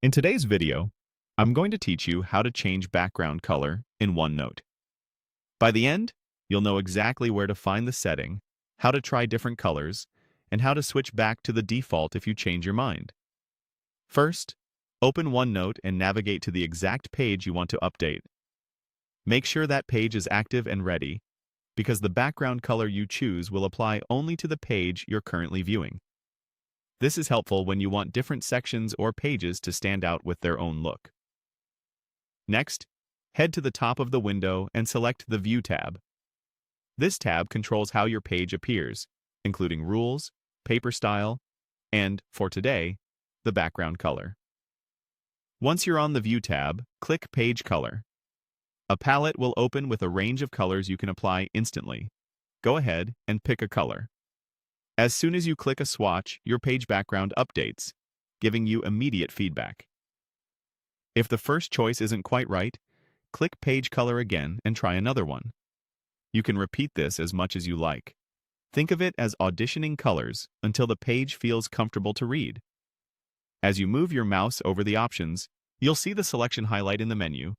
In today's video, I'm going to teach you how to change background color in OneNote. By the end, you'll know exactly where to find the setting, how to try different colors, and how to switch back to the default if you change your mind. First, open OneNote and navigate to the exact page you want to update. Make sure that page is active and ready, because the background color you choose will apply only to the page you're currently viewing. This is helpful when you want different sections or pages to stand out with their own look. Next, head to the top of the window and select the View tab. This tab controls how your page appears, including rules, paper style, and, for today, the background color. Once you're on the View tab, click Page Color. A palette will open with a range of colors you can apply instantly. Go ahead and pick a color. As soon as you click a swatch, your page background updates, giving you immediate feedback. If the first choice isn't quite right, click Page Color again and try another one. You can repeat this as much as you like. Think of it as auditioning colors until the page feels comfortable to read. As you move your mouse over the options, you'll see the selection highlight in the menu,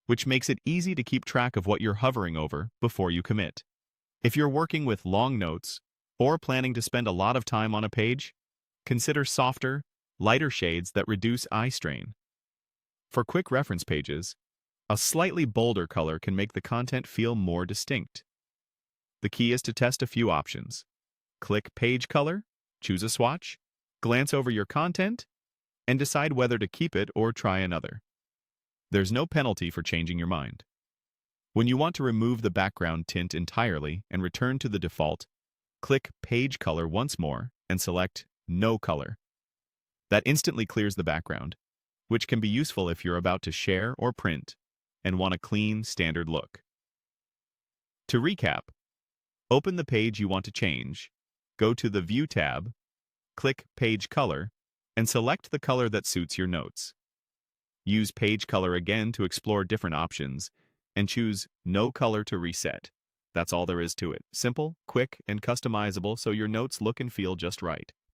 which makes it easy to keep track of what you're hovering over before you commit. If you're working with long notes or planning to spend a lot of time on a page, consider softer, lighter shades that reduce eye strain. For quick reference pages, a slightly bolder color can make the content feel more distinct. The key is to test a few options. Click Page Color, choose a swatch, glance over your content, and decide whether to keep it or try another. There's no penalty for changing your mind. When you want to remove the background tint entirely and return to the default, click Page Color once more and select No Color. That instantly clears the background, which can be useful if you're about to share or print and want a clean, standard look. To recap, open the page you want to change, go to the View tab, click Page Color, and select the color that suits your notes. Use Page Color again to explore different options, and choose No Color to reset. That's all there is to it. Simple, quick, and customizable so your notes look and feel just right.